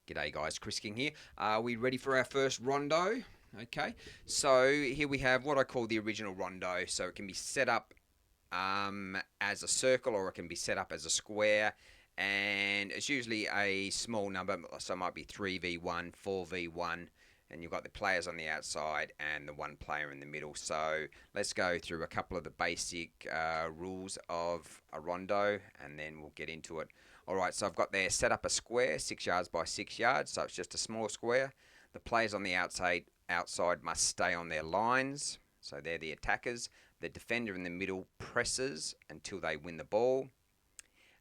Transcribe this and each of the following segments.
G'day guys, Chris King here. Are we ready for our first rondo? Okay, so here we have what I call the original rondo. So it can be set up as a circle or it can be set up as a square, and it's usually a small number, so it might be 3v1, 4v1, and you've got the players on the outside and the one player in the middle. So let's go through a couple of the basic rules of a rondo and then we'll get into it. Alright, so I've got there set up a square 6 yards by 6 yards, so it's just a small square. The players on the outside must stay on their lines, so they're the attackers. The defender in the middle presses until they win the ball,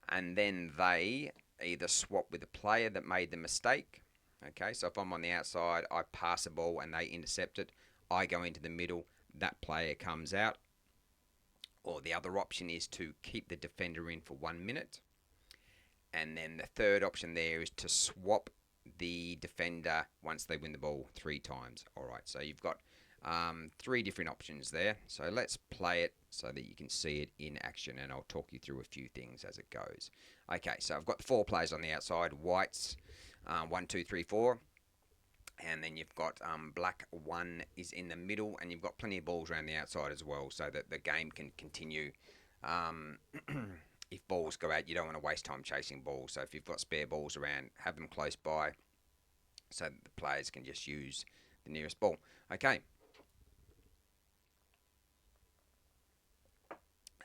and then they either swap with the player that made the mistake. Okay, so if I'm on the outside, I pass a ball and they intercept it, I go into the middle, that player comes out. Or the other option is to keep the defender in for 1 minute. And then the third option there is to swap the defender once they win the ball 3 times. Alright, so you've got 3 different options there. So let's play it so that you can see it in action, and I'll talk you through a few things as it goes. Okay, so I've got the 4 players on the outside. Whites, 1, 2, 3, 4. And then you've got black 1 is in the middle, and you've got plenty of balls around the outside as well, so that the game can continue. If balls go out, you don't want to waste time chasing balls. So if you've got spare balls around, have them close by so that the players can just use the nearest ball. Okay.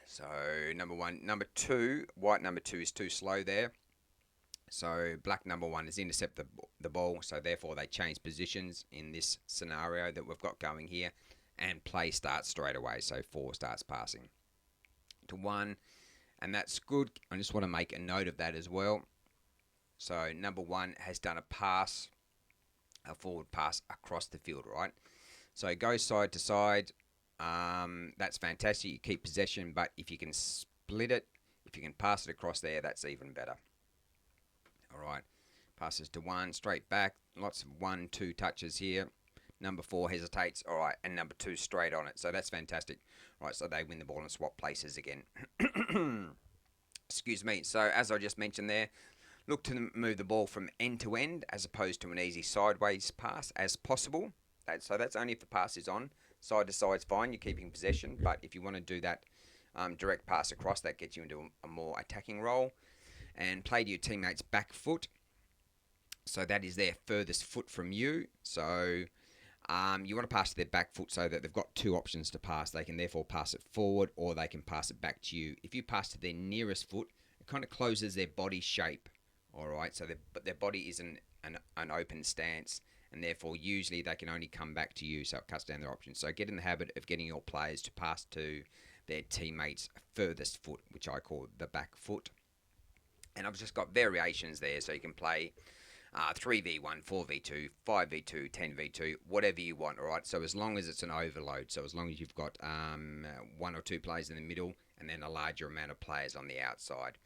So number 1. Number 2, white number 2 is too slow there. So black number 1 is intercept the ball, so therefore they change positions in this scenario that we've got going here, and play starts straight away. So 4 starts passing to 1. And that's good. I just want to make a note of that as well. So number 1 has done a pass, a forward pass across the field, right? So it goes side to side. That's fantastic. You keep possession, but if you can split it, if you can pass it across there, that's even better. Alright, passes to 1, straight back. Lots of 1, 2 touches here. Number 4 hesitates, alright, and number 2 straight on it. So that's fantastic. Right, so they win the ball and swap places again. Excuse me. So as I just mentioned there, look to move the ball from end to end as opposed to an easy sideways pass as possible. So that's only if the pass is on. Side to side is fine, you're keeping possession, but if you want to do that direct pass across, that gets you into a more attacking role. And play to your teammate's back foot. So that is their furthest foot from you. So you want to pass to their back foot so that they've got 2 options to pass. They can therefore pass it forward or they can pass it back to you. If you pass to their nearest foot, it kind of closes their body shape. Alright, so their body is an open stance, and therefore usually they can only come back to you, so it cuts down their options. So get in the habit of getting your players to pass to their teammate's furthest foot, which I call the back foot. And I've just got variations there, so you can play 3v1, 4v2, 5v2, 10v2, whatever you want, alright? So as long as it's an overload, so as long as you've got 1 or 2 players in the middle and then a larger amount of players on the outside.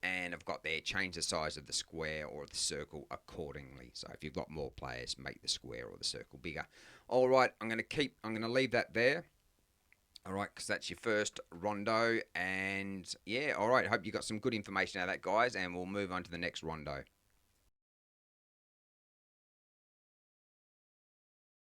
And I've got there, change the size of the square or the circle accordingly. So if you've got more players, make the square or the circle bigger. Alright, I'm going to leave that there. Alright, because that's your first rondo, and yeah, alright, hope you got some good information out of that, guys, and we'll move on to the next rondo.